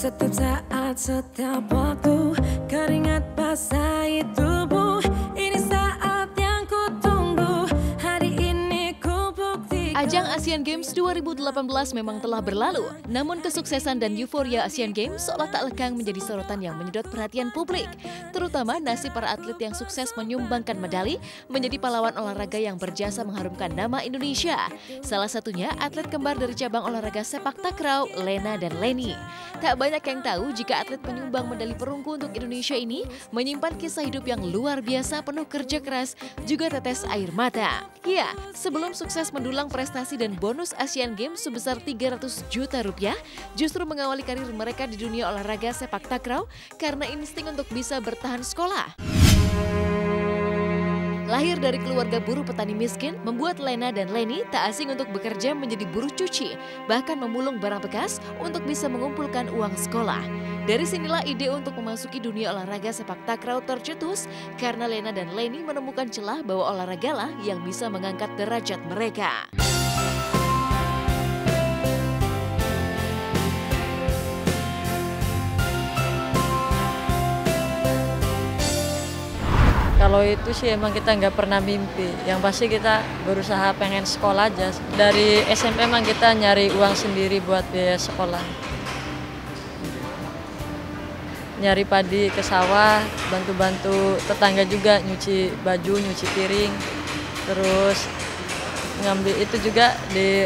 Setiap saat, setiap waktu, keringat basahi tubuh. Ini saat yang ku tunggu, hari ini ku buktikan. Ajang Asian Games 2018 memang telah berlalu, namun kesuksesan dan euforia Asian Games seolah tak lekang menjadi sorotan yang menyedot perhatian publik. Terutama nasib para atlet yang sukses menyumbangkan medali menjadi pahlawan olahraga yang berjasa mengharumkan nama Indonesia. Salah satunya atlet kembar dari cabang olahraga sepak takraw, Lena dan Leni. Tak banyak yang tahu jika atlet penyumbang medali perunggu untuk Indonesia ini menyimpan kisah hidup yang luar biasa penuh kerja keras, juga tetes air mata. Ya, sebelum sukses mendulang prestasi dan bonus Asian Games sebesar 300 juta rupiah, justru mengawali karir mereka di dunia olahraga sepak takraw karena insting untuk bisa bertahan sekolah. Lahir dari keluarga buruh petani miskin, membuat Lena dan Leni tak asing untuk bekerja menjadi buruh cuci, bahkan memulung barang bekas untuk bisa mengumpulkan uang sekolah. Dari sinilah ide untuk memasuki dunia olahraga sepak takraw tercetus karena Lena dan Leni menemukan celah bahwa olahragalah yang bisa mengangkat derajat mereka. Kalau itu sih emang kita nggak pernah mimpi, yang pasti kita berusaha pengen sekolah aja. Dari SMP emang kita nyari uang sendiri buat biaya sekolah. Nyari padi ke sawah, bantu-bantu tetangga juga nyuci baju, nyuci piring. Terus ngambil itu juga di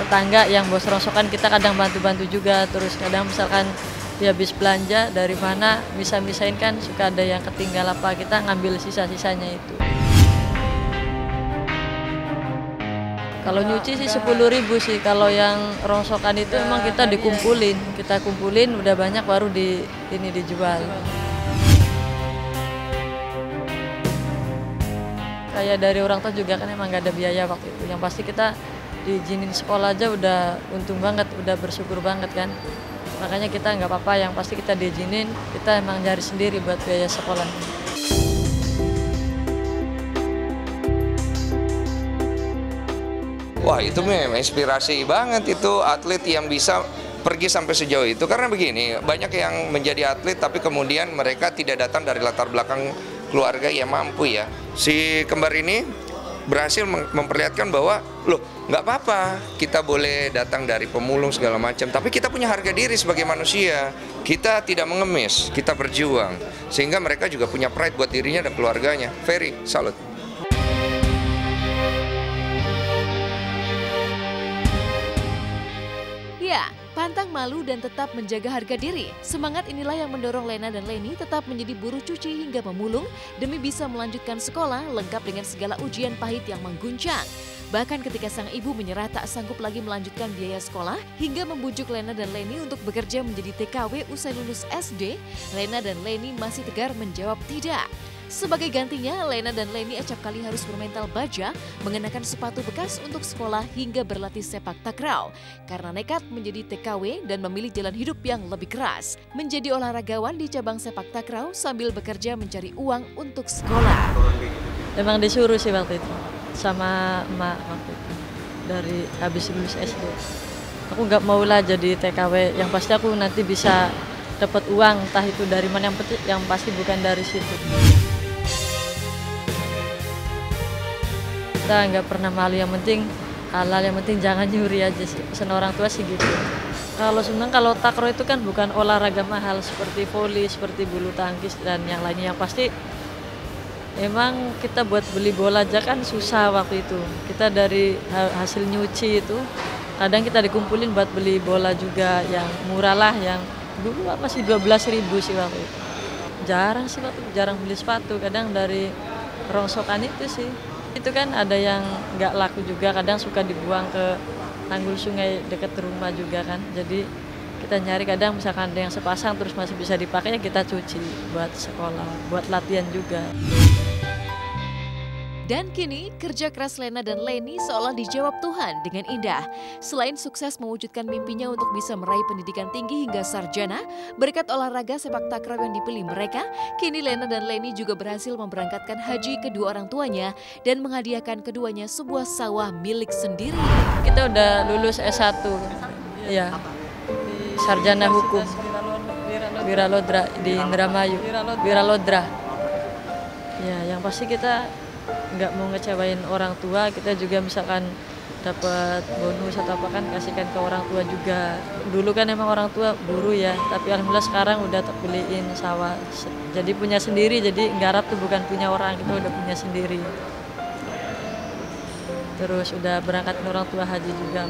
tetangga yang bos rongsokan kita kadang bantu-bantu juga. Terus kadang misalkan dia habis belanja dari mana, bisa-misain kan suka ada yang ketinggal apa, kita ngambil sisa-sisanya itu. Kalau nyuci sih 10.000 sih, kalau yang rongsokan itu emang kita dikumpulin. Kita kumpulin udah banyak baru ini dijual. Kayak dari orang tua juga kan emang gak ada biaya waktu itu. Yang pasti kita diizinin sekolah aja udah untung banget, udah bersyukur banget kan. Makanya kita nggak apa-apa, yang pasti kita diizinin, kita emang nyari sendiri buat biaya sekolah. Wah, itu memang inspirasi banget itu atlet yang bisa pergi sampai sejauh itu. Karena begini, banyak yang menjadi atlet tapi kemudian mereka tidak datang dari latar belakang keluarga yang mampu ya. Si kembar ini berhasil memperlihatkan bahwa loh, nggak apa-apa, kita boleh datang dari pemulung segala macam, tapi kita punya harga diri sebagai manusia. Kita tidak mengemis, kita berjuang, sehingga mereka juga punya pride buat dirinya dan keluarganya. Very salut. Ya, pantang malu dan tetap menjaga harga diri. Semangat inilah yang mendorong Lena dan Leni tetap menjadi buruh cuci hingga memulung demi bisa melanjutkan sekolah lengkap dengan segala ujian pahit yang mengguncang. Bahkan ketika sang ibu menyerah tak sanggup lagi melanjutkan biaya sekolah hingga membujuk Lena dan Leni untuk bekerja menjadi TKW usai lulus SD, Lena dan Leni masih tegar menjawab tidak. Sebagai gantinya, Lena dan Leni acap kali harus bermental baja, mengenakan sepatu bekas untuk sekolah hingga berlatih sepak takraw. Karena nekat menjadi TKW dan memilih jalan hidup yang lebih keras. Menjadi olahragawan di cabang sepak takraw sambil bekerja mencari uang untuk sekolah. Emang disuruh sih waktu itu, sama emak waktu itu, dari habis lulus SD. Aku nggak mau lah jadi TKW, yang pasti aku nanti bisa dapat uang, entah itu dari mana, yang pasti bukan dari situ. Kita nggak pernah malu, yang penting halal, yang penting jangan nyuri aja sih. Pesan orang tua sih gitu. Kalau sebenarnya kalau takraw itu kan bukan olahraga mahal seperti voli, seperti bulu tangkis dan yang lainnya. Yang pasti emang kita buat beli bola aja kan susah waktu itu. Kita dari hasil nyuci itu kadang kita dikumpulin buat beli bola juga yang murah lah, yang dulu masih 12.000 sih waktu itu. Jarang sih waktu, jarang beli sepatu, kadang dari rongsokan itu sih. Itu kan ada yang nggak laku juga, kadang suka dibuang ke tanggul sungai dekat rumah juga kan. Jadi kita nyari, kadang misalkan ada yang sepasang terus masih bisa dipakai, kita cuci buat sekolah, buat latihan juga. Dan kini, kerja keras Lena dan Leni seolah dijawab Tuhan dengan indah. Selain sukses mewujudkan mimpinya untuk bisa meraih pendidikan tinggi hingga sarjana, berkat olahraga sepak takraw yang dipilih mereka, kini Lena dan Leni juga berhasil memberangkatkan haji kedua orang tuanya dan menghadiahkan keduanya sebuah sawah milik sendiri. Kita udah lulus S1, ya, sarjana hukum. Wiralodra di Indramayu. Wiralodra. Ya, yang pasti kita nggak mau ngecewain orang tua, kita juga misalkan dapat bonus atau apa kan kasihkan ke orang tua juga. Dulu kan emang orang tua buruh ya, tapi alhamdulillah sekarang udah beliin sawah. Jadi punya sendiri, jadi nggarap tuh bukan punya orang, kita udah punya sendiri. Terus udah berangkatin orang tua haji juga.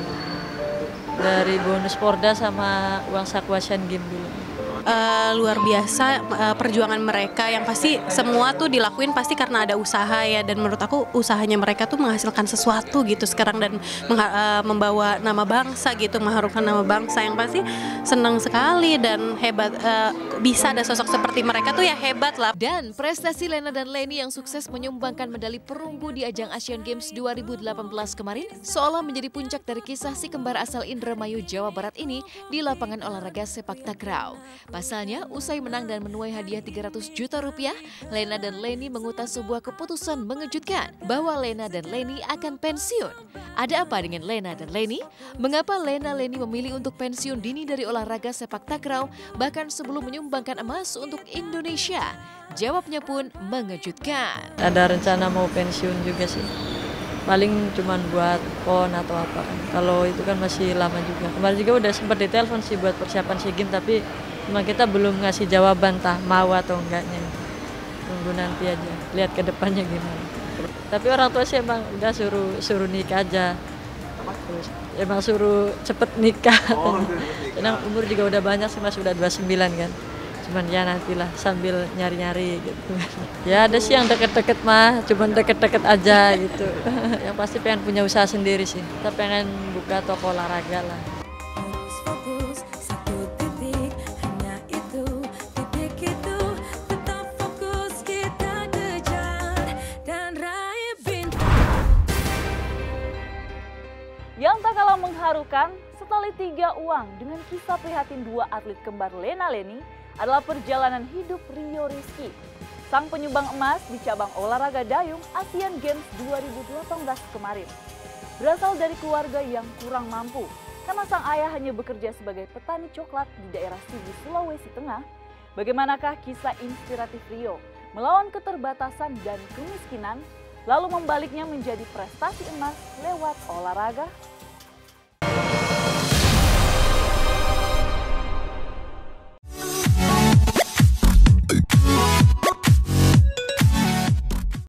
Dari bonus Porda sama uang saku Asian Games dulu. Luar biasa perjuangan mereka yang pasti semua tuh dilakuin pasti karena ada usaha ya, dan menurut aku usahanya mereka tuh menghasilkan sesuatu gitu sekarang dan membawa nama bangsa gitu, mengharumkan nama bangsa, yang pasti senang sekali dan hebat, bisa ada sosok seperti mereka tuh ya hebat lah. Dan prestasi Lena dan Leni yang sukses menyumbangkan medali perunggu di ajang Asian Games 2018 kemarin seolah menjadi puncak dari kisah si kembar asal Indramayu, Jawa Barat ini di lapangan olahraga sepak takraw. Pasalnya, usai menang dan menuai hadiah 300 juta rupiah, Lena dan Leni mengutas sebuah keputusan mengejutkan bahwa Lena dan Leni akan pensiun. Ada apa dengan Lena dan Leni? Mengapa Leni memilih untuk pensiun dini dari olahraga sepak takraw bahkan sebelum menyumbangkan emas untuk Indonesia? Jawabnya pun mengejutkan. Ada rencana mau pensiun juga sih. Paling cuman buat PON atau apa kan. Kalau itu kan masih lama juga. Kemarin juga udah sempat ditelepon sih buat persiapan SEA Games, tapi cuma kita belum ngasih jawaban tah mau atau enggaknya. Tunggu nanti aja, lihat ke depannya gimana. Tapi orang tua sih emang udah suruh nikah aja. Terus emang suruh cepet nikah. Karena umur juga udah banyak sih, Mas, udah 29 kan. Cuman ya nantilah sambil nyari-nyari gitu. Ya ada sih yang deket-deket mah, cuman deket-deket aja gitu. Yang pasti pengen punya usaha sendiri sih. Kita pengen buka toko olahraga lah. Yang tak kalah mengharukan, setali 3 uang dengan kisah prihatin 2 atlet kembar Lena Leni adalah perjalanan hidup Rio Rizky, sang penyumbang emas di cabang olahraga dayung Asian Games 2018 kemarin. Berasal dari keluarga yang kurang mampu, karena sang ayah hanya bekerja sebagai petani coklat di daerah Sigi, Sulawesi Tengah. Bagaimanakah kisah inspiratif Rio melawan keterbatasan dan kemiskinan, lalu membaliknya menjadi prestasi emas lewat olahraga?